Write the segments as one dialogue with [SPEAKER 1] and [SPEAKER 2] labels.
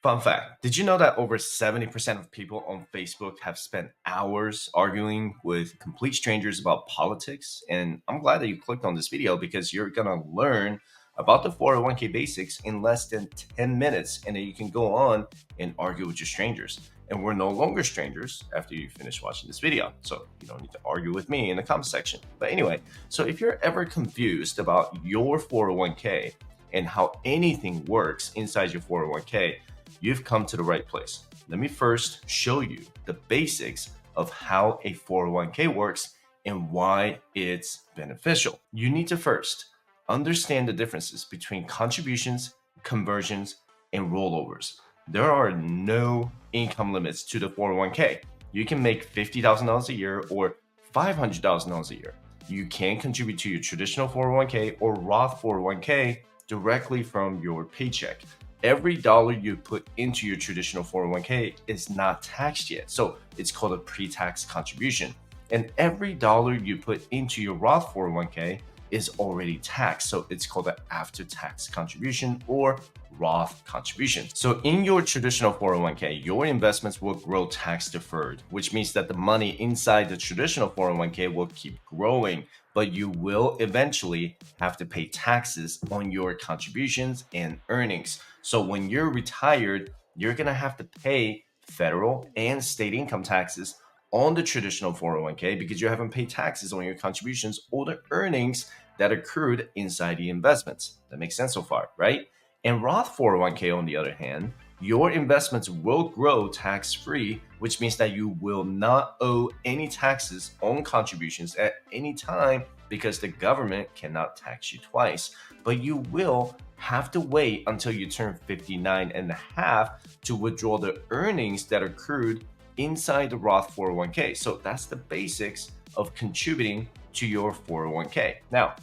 [SPEAKER 1] Fun fact, did you know that over 70% of people on Facebook have spent hours arguing with complete strangers about politics? And I'm glad that you clicked on this video because you're going to learn about the 401k basics in less than 10 minutes. And then you can go on and argue with your strangers. And we're no longer strangers after you finish watching this video. So you don't need to argue with me in the comment section. But anyway, so if you're ever confused about your 401k and how anything works inside your 401k, you've come to the right place. Let me first show you the basics of how a 401k works and why it's beneficial. You need to first understand the differences between contributions, conversions, and rollovers. There are no income limits to the 401k. You can make $50,000 a year or $500,000 a year. You can contribute to your traditional 401k or Roth 401k directly from your paycheck. Every dollar you put into your traditional 401k is not taxed yet. So it's called a pre-tax contribution. And every dollar you put into your Roth 401k is already taxed. So it's called an after-tax contribution or Roth contribution. So in your traditional 401k, your investments will grow tax deferred, which means that the money inside the traditional 401k will keep growing, but you will eventually have to pay taxes on your contributions and earnings. So when you're retired, you're going to have to pay federal and state income taxes on the traditional 401k because you haven't paid taxes on your contributions or the earnings that accrued inside the investments. That makes sense so far, right? And Roth 401k, on the other hand, your investments will grow tax-free, which means that you will not owe any taxes on contributions at any time because the government cannot tax you twice. But you will have to wait until you turn 59 and a half to withdraw the earnings that accrued inside the Roth 401k. So that's the basics of contributing to your 401k. Now,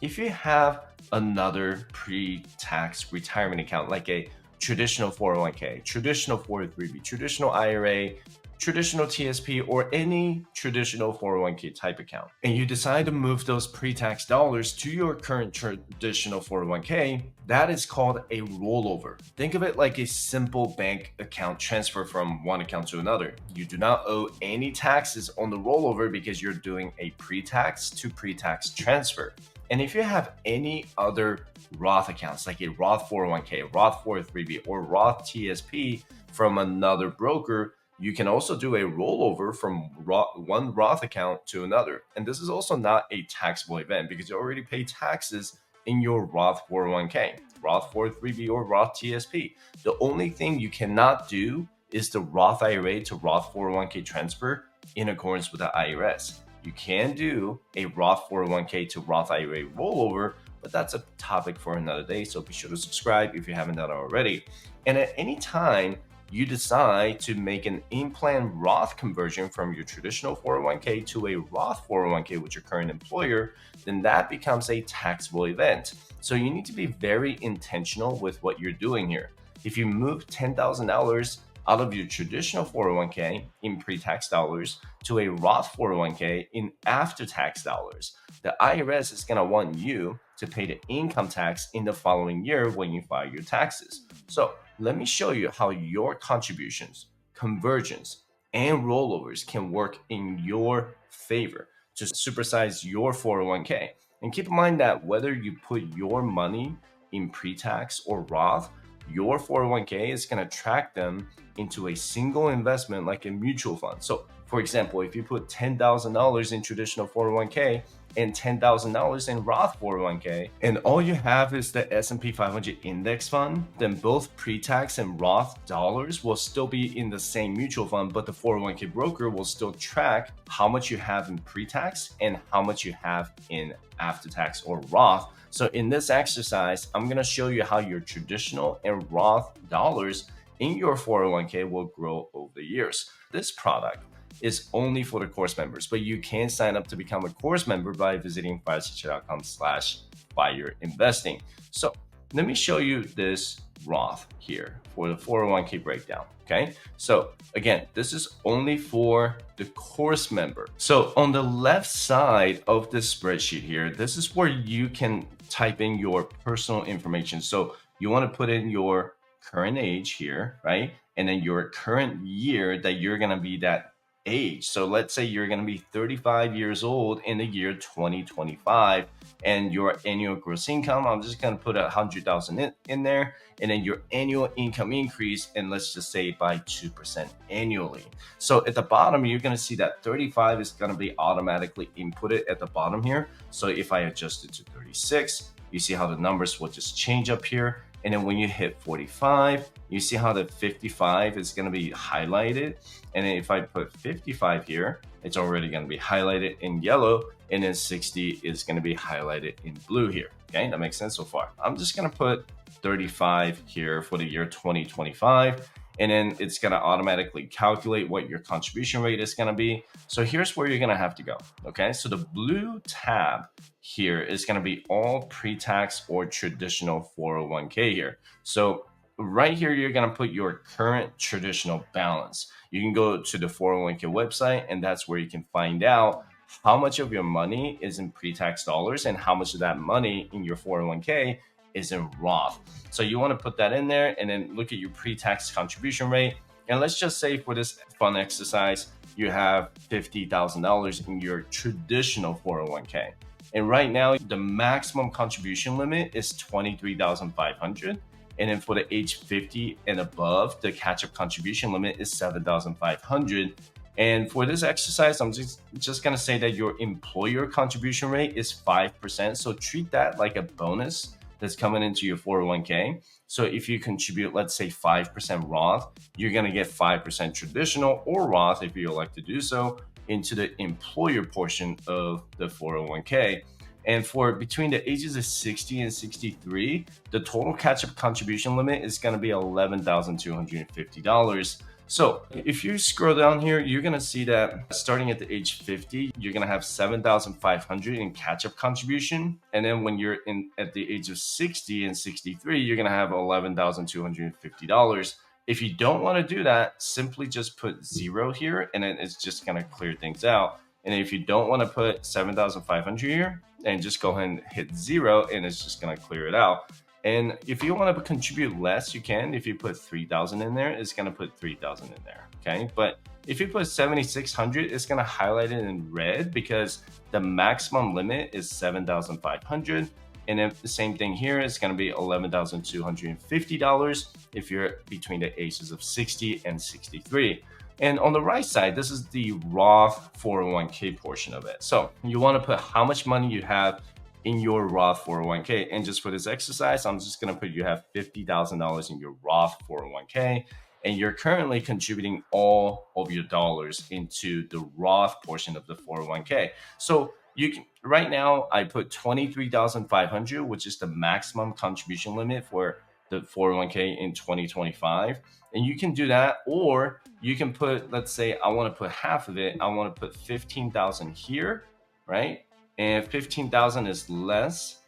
[SPEAKER 1] if you have another pre-tax retirement account like a traditional 401k, traditional 403b, traditional IRA, traditional TSP, or any traditional 401k type account, and you decide to move those pre-tax dollars to your current traditional 401k, that is called a rollover. Think of it like a simple bank account transfer from one account to another. You do not owe any taxes on the rollover because you're doing a pre-tax to pre-tax transfer. And if you have any other Roth accounts like a Roth 401k, Roth 403b, or Roth TSP from another broker, you can also do a rollover from one Roth account to another. And this is also not a taxable event because you already pay taxes in your Roth 401k, Roth 403b, or Roth TSP. The only thing you cannot do is the Roth IRA to Roth 401k transfer in accordance with the IRS. You can do a Roth 401k to Roth IRA rollover, but that's a topic for another day. So be sure to subscribe if you haven't done it already. And at any time you decide to make an in-plan Roth conversion from your traditional 401k to a Roth 401k with your current employer, then that becomes a taxable event. So you need to be very intentional with what you're doing here. If you move $10,000 out of your traditional 401k in pre-tax dollars to a Roth 401k in after-tax dollars, the IRS is going to want you to pay the income tax in the following year when you file your taxes. So let me show you how your contributions, conversions, and rollovers can work in your favor to supersize your 401k. And keep in mind that whether you put your money in pre-tax or Roth, your 401k is going to track them into a single investment like a mutual fund. So for example, if you put $10,000 in traditional 401k and $10,000 in Roth 401k, and all you have is the S&P 500 index fund, then both pre-tax and Roth dollars will still be in the same mutual fund, but the 401k broker will still track how much you have in pre-tax and how much you have in after-tax or Roth. So in this exercise, I'm going to show you how your traditional and Roth dollars in your 401k will grow over the years. This product is only for the course members, but you can sign up to become a course member by visiting fireteacher.com/fireinvesting. So let me show you this Roth here for the 401k breakdown. Okay, so again, this is only for the course member. So on the left side of this spreadsheet here, this is where you can type in your personal information. So you want to put in your current age here, right? And then your current year that you're going to be that age. So let's say you're going to be 35 years old in the year 2025, and your annual gross income, I'm just going to put 100,000 in there, and then your annual income increase, and let's just say by 2% annually. So at the bottom, you're going to see that 35 is going to be automatically inputted at the bottom here. So if I adjust it to 36, you see how the numbers will just change up here. And then when you hit 45, you see how the 55 is going to be highlighted. And then if I put 55 here, it's already going to be highlighted in yellow. And then 60 is going to be highlighted in blue here. Okay, that makes sense so far. I'm just going to put 35 here for the year 2025. And then it's going to automatically calculate what your contribution rate is going to be. So here's where you're going to have to go. Okay, so the blue tab here is going to be all pre-tax or traditional 401k here. So right here, you're going to put your current traditional balance. You can go to the 401k website, and that's where you can find out how much of your money is in pre-tax dollars and how much of that money in your 401k is in Roth. So you want to put that in there and then look at your pre-tax contribution rate. And let's just say for this fun exercise, you have $50,000 in your traditional 401k. And right now, the maximum contribution limit is $23,500. And then for the age 50 and above, the catch-up contribution limit is $7,500. And for this exercise, I'm just going to say that your employer contribution rate is 5%. So treat that like a bonus that's coming into your 401k. So if you contribute, let's say 5% Roth, you're going to get 5% traditional or Roth, if you elect to do so, into the employer portion of the 401k. And for between the ages of 60 and 63, the total catch-up contribution limit is going to be $11,250. So if you scroll down here, you're going to see that starting at the age 50, you're going to have $7,500 in catch-up contribution. And then when you're at the age of 60 and 63, you're going to have $11,250. If you don't want to do that, simply just put 0 here, and then it's just going to clear things out. And if you don't want to put 7,500 here, and just go ahead and hit 0, and it's just going to clear it out. And if you want to contribute less, you can. If you put 3,000 in there, it's going to put 3,000 in there. Okay. But if you put 7,600, it's going to highlight it in red because the maximum limit is 7,500. And then the same thing here is going to be $11,250 if you're between the ages of 60 and 63. And on the right side, this is the Roth 401k portion of it. So you want to put how much money you have in your Roth 401k. And just for this exercise, I'm just going to put you have $50,000 in your Roth 401k, and you're currently contributing all of your dollars into the Roth portion of the 401k. So you can, right now, I put $23,500, which is the maximum contribution limit for the 401k in 2025. And you can do that, or you can put, let's say I want to put half of it. I want to put 15,000 here, right? And 15,000 is less,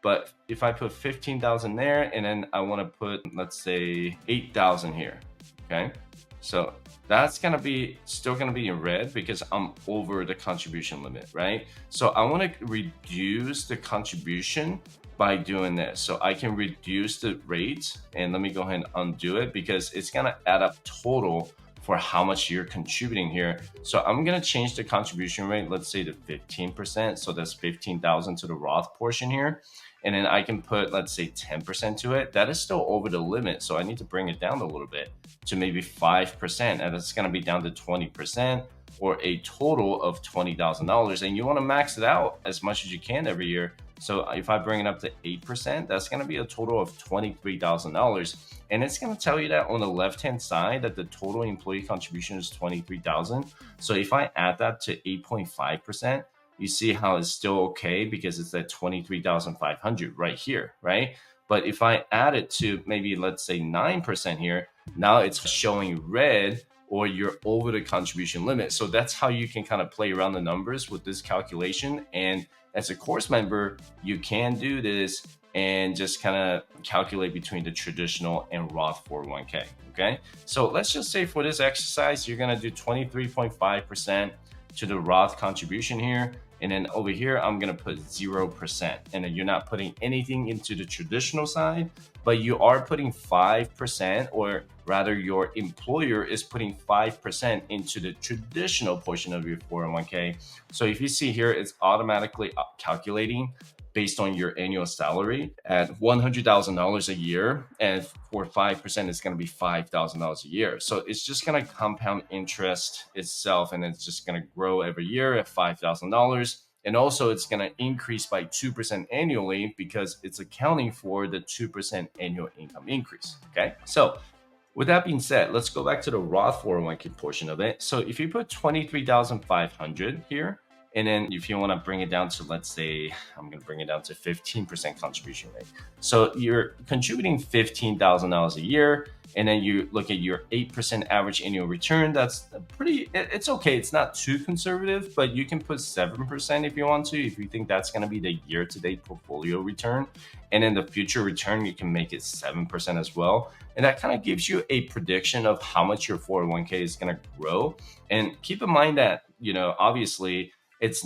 [SPEAKER 1] but if I put 15,000 there, and then I want to put, let's say 8,000 here, okay? So that's going to be still going to be in red because I'm over the contribution limit, right? So I want to reduce the contribution by doing this. So I can reduce the rate, and let me go ahead and undo it because it's going to add up total for how much you're contributing here. So I'm going to change the contribution rate, let's say to 15%. So that's 15,000 to the Roth portion here. And then I can put, let's say 10% to it. That is still over the limit. So I need to bring it down a little bit to maybe 5%. And it's going to be down to 20%, or a total of $20,000. And you want to max it out as much as you can every year. So if I bring it up to 8%, that's going to be a total of $23,000. And it's going to tell you that on the left-hand side that the total employee contribution is $23,000. So if I add that to 8.5%, you see how it's still okay because it's at $23,500 right here, right? But if I add it to maybe, let's say 9% here, now it's showing red, or you're over the contribution limit. So that's how you can kind of play around the numbers with this calculation. And as a course member, you can do this and just kind of calculate between the traditional and Roth 401k, okay? So let's just say for this exercise, you're gonna do 23.5% to the Roth contribution here. And then over here, I'm going to put 0%. And then you're not putting anything into the traditional side, but you are putting 5%, or rather your employer is putting 5% into the traditional portion of your 401k. So if you see here, it's automatically calculating based on your annual salary at $100,000 a year. And for 5%, it's going to be $5,000 a year. So it's just going to compound interest itself, and it's just going to grow every year at $5,000. And also it's going to increase by 2% annually because it's accounting for the 2% annual income increase. Okay. So with that being said, let's go back to the Roth 401k portion of it. So if you put 23,500 here, and then if you want to bring it down to, let's say, I'm going to bring it down to 15% contribution rate. So you're contributing $15,000 a year. And then you look at your 8% average annual return. That's pretty, it's okay. It's not too conservative, but you can put 7% if you want to, if you think that's going to be the year-to-date portfolio return. And then the future return, you can make it 7% as well. And that kind of gives you a prediction of how much your 401k is going to grow. And keep in mind that, obviously it's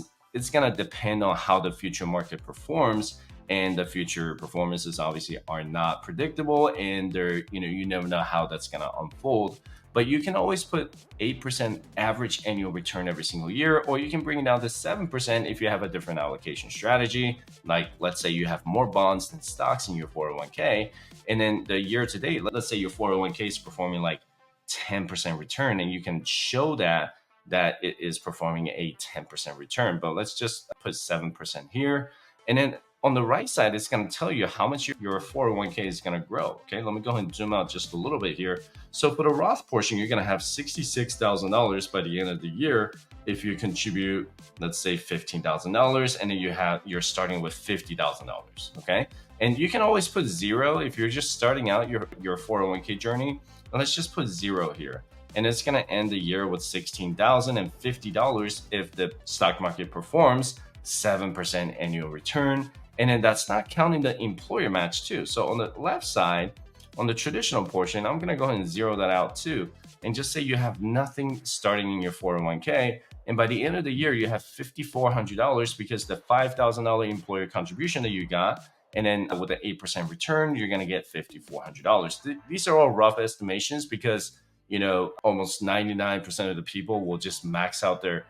[SPEAKER 1] going to depend on how the future market performs. And the future performances obviously are not predictable, and you never know how that's going to unfold. But you can always put 8% average annual return every single year, or you can bring it down to 7% if you have a different allocation strategy. Like, let's say you have more bonds than stocks in your 401k, and then the year to date, let's say your 401k is performing like 10% return, and you can show that it is performing a 10% return. But let's just put 7% here, and then on the right side, it's going to tell you how much your 401k is going to grow. Okay, let me go ahead and zoom out just a little bit here. So for the Roth portion, you're going to have $66,000 by the end of the year if you contribute, let's say, $15,000, and then you're starting with $50,000. Okay, and you can always put 0 if you're just starting out your 401k journey. And let's just put 0 here. And it's going to end the year with $16,050 if the stock market performs 7% annual return. And then that's not counting the employer match too. So on the left side, on the traditional portion, I'm going to go ahead and zero that out too. And just say you have nothing starting in your 401k. And by the end of the year, you have $5,400 because the $5,000 employer contribution that you got. And then with an 8% return, you're going to get $5,400. These are all rough estimations because, almost 99% of the people will just max out their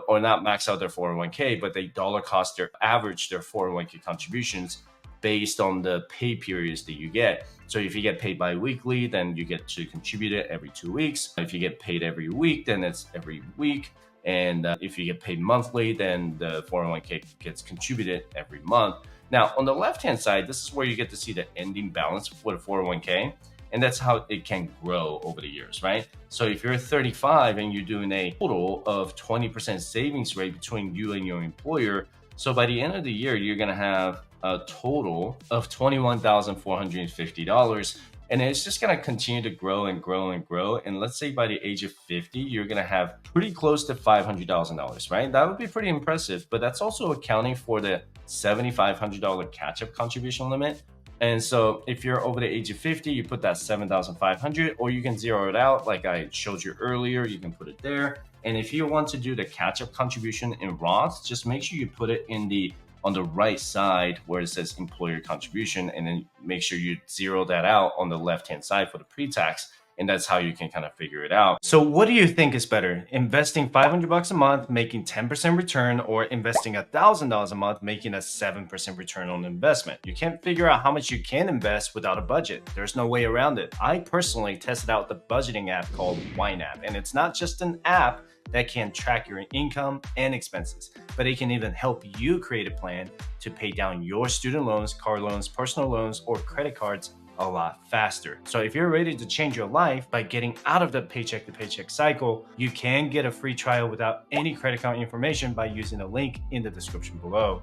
[SPEAKER 1] or not max out their 401k, but they average their 401k contributions based on the pay periods that you get. So if you get paid bi-weekly, then you get to contribute it every 2 weeks. If you get paid every week, then it's every week. And if you get paid monthly, then the 401k gets contributed every month. Now, on the left-hand side, this is where you get to see the ending balance for the 401k. And that's how it can grow over the years, right? So if you're 35 and you're doing a total of 20% savings rate between you and your employer, so by the end of the year, you're going to have a total of $21,450. And it's just going to continue to grow and grow and grow. And let's say by the age of 50, you're going to have pretty close to $500,000, right? That would be pretty impressive. But that's also accounting for the $7,500 catch-up contribution limit. And so if you're over the age of 50, you put that 7,500, or you can zero it out like I showed you earlier. You can put it there. And if you want to do the catch-up contribution in Roth, just make sure you put it on the right side where it says employer contribution, and then make sure you zero that out on the left-hand side for the pre-tax. And that's how you can kind of figure it out. So what do you think is better? Investing $500 a month, making 10% return, or investing $1,000 a month, making a 7% return on investment? You can't figure out how much you can invest without a budget. There's no way around it. I personally tested out the budgeting app called YNAB, and it's not just an app that can track your income and expenses, but it can even help you create a plan to pay down your student loans, car loans, personal loans, or credit cards a lot faster. So if you're ready to change your life by getting out of the paycheck to paycheck cycle, you can get a free trial without any credit card information by using the link in the description below.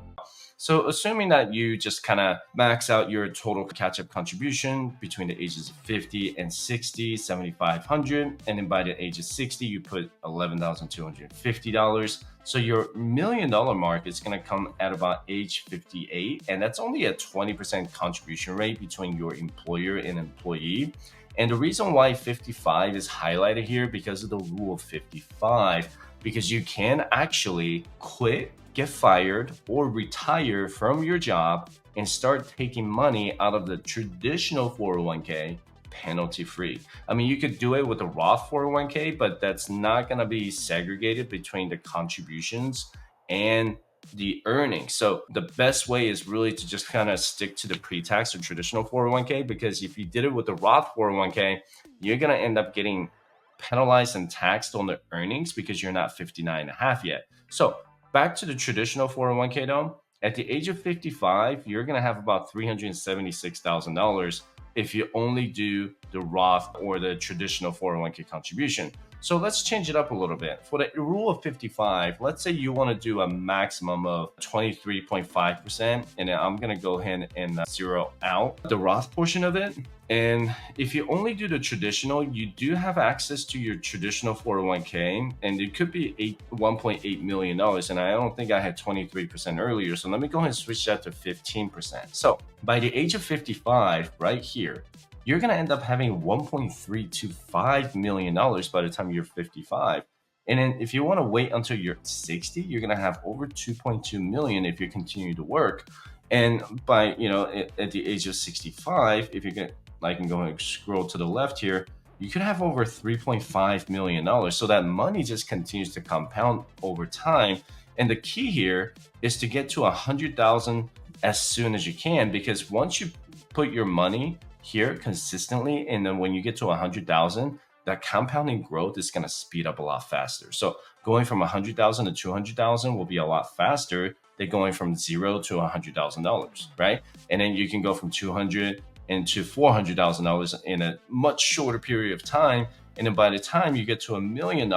[SPEAKER 1] So assuming that you just kind of max out your total catch-up contribution between the ages of 50 and 60, 7,500, and then by the age of 60, you put $11,250. So your $1 million mark is going to come at about age 58, and that's only a 20% contribution rate between your employer and employee. And the reason why 55 is highlighted here because of the rule of 55, because you can actually quit, get fired or retire from your job and start taking money out of the traditional 401k penalty free. I mean, you could do it with a Roth 401k, but that's not going to be segregated between the contributions and the earnings. So the best way is really to just kind of stick to the pre-tax or traditional 401k, because if you did it with the Roth 401k, you're going to end up getting penalized and taxed on the earnings because you're not 59 and a half yet. So back to the traditional 401k though, at the age of 55, you're going to have about $376,000 if you only do the Roth or the traditional 401k contribution. So let's change it up a little bit. For the rule of 55, let's say you want to do a maximum of 23.5%, and I'm going to go ahead and zero out the Roth portion of it. And if you only do the traditional, you do have access to your traditional 401k, and it could be $1.8 million. And I don't think I had 23% earlier. So let me go ahead and switch that to 15%. So by the age of 55, right here, you're going to end up having $1.325 million by the time you're 55. And then if you want to wait until you're 60, you're going to have over 2.2 million if you continue to work. And by, at the age of 65, if you can, I can go and scroll to the left here, you could have over $3.5 million. So that money just continues to compound over time. And the key here is to get to 100,000 as soon as you can, because once you put your money here consistently, and then when you get to 100,000, that compounding growth is going to speed up a lot faster. So going from 100,000 to 200,000 will be a lot faster than going from $0 to $100,000, right? And then you can go from 200 into $400,000 in a much shorter period of time. And then by the time you get to $1 million,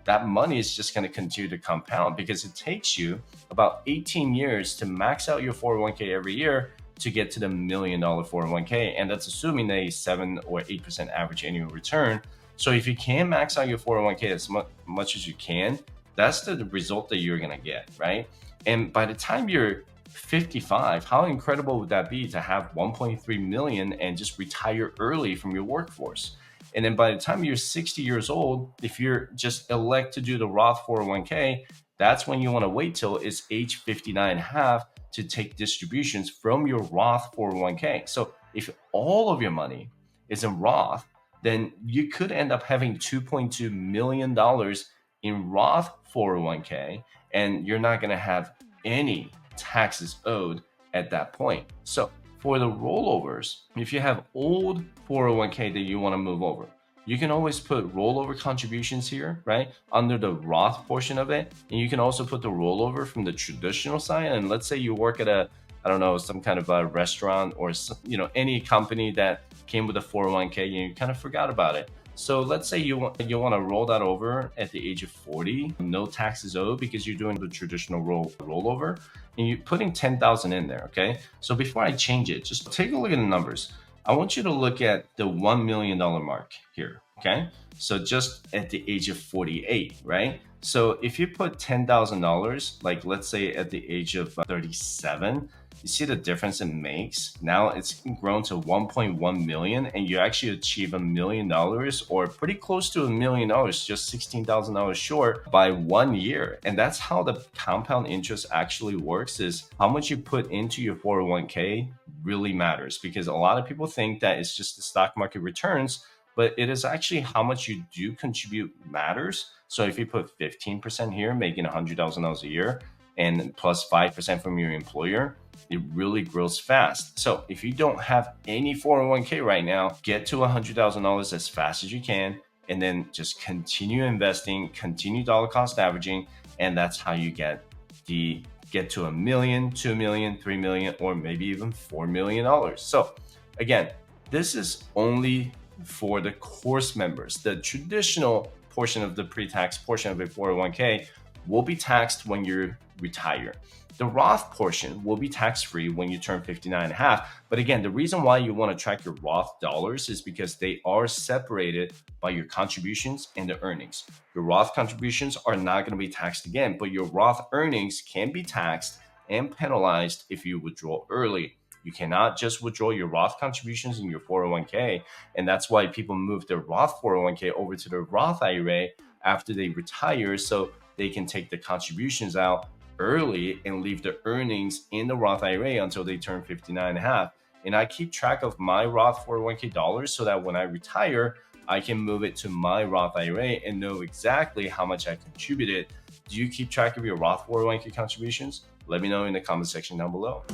[SPEAKER 1] that money is just going to continue to compound, because it takes you about 18 years to max out your 401k every year to get to the $1 million 401k. And that's assuming a 7 or 8% average annual return. So if you can max out your 401k as much as you can, that's the result that you're going to get, right? And by the time you're 55, how incredible would that be to have 1.3 million and just retire early from your workforce? And then by the time you're 60 years old, if you're just elect to do the Roth 401k, that's when you want to wait till it's age 59 and a half to take distributions from your Roth 401k. So if all of your money is in Roth, then you could end up having $2.2 million in Roth 401k, and you're not going to have any taxes owed at that point. So for the rollovers, if you have old 401k that you want to move over, you can always put rollover contributions here, right, under the Roth portion of it. And you can also put the rollover from the traditional side. And let's say you work at some kind of a restaurant or, any company that came with a 401k and you kind of forgot about it. So let's say you want to roll that over at the age of 40, no taxes owed, because you're doing the traditional rollover, and you're putting 10,000 in there. Okay. So before I change it, just take a look at the numbers. I want you to look at the $1 million mark here. Okay. So just at the age of 48, right? So if you put $10,000, like let's say at the age of 37, you see the difference it makes. Now it's grown to 1.1 million, and you actually achieve $1 million, or pretty close to $1 million, just $16,000 short by 1 year. And that's how the compound interest actually works, is how much you put into your 401k really matters, because a lot of people think that it's just the stock market returns, but it is actually how much you do contribute matters. So if you put 15% here, making $100,000 a year, and plus 5% from your employer, it really grows fast. So if you don't have any 401k right now, get to $100,000 as fast as you can, and then just continue investing, continue dollar cost averaging, and that's how you get to $1 million, $2 million, $3 million, or maybe even $4 million. So again, this is only for the course members. The traditional portion of the pre-tax portion of a 401k will be taxed when you retire. The Roth portion will be tax-free when you turn 59 and a half. But again, the reason why you want to track your Roth dollars is because they are separated by your contributions and the earnings. Your Roth contributions are not going to be taxed again, but your Roth earnings can be taxed and penalized if you withdraw early. You cannot just withdraw your Roth contributions in your 401k. And that's why people move their Roth 401k over to their Roth IRA after they retire, so they can take the contributions out early and leave the earnings in the Roth IRA until they turn 59 and a half. And I keep track of my Roth 401k dollars so that when I retire, I can move it to my Roth IRA and know exactly how much I contributed. Do you keep track of your Roth 401k contributions? Let me know in the comment section down below.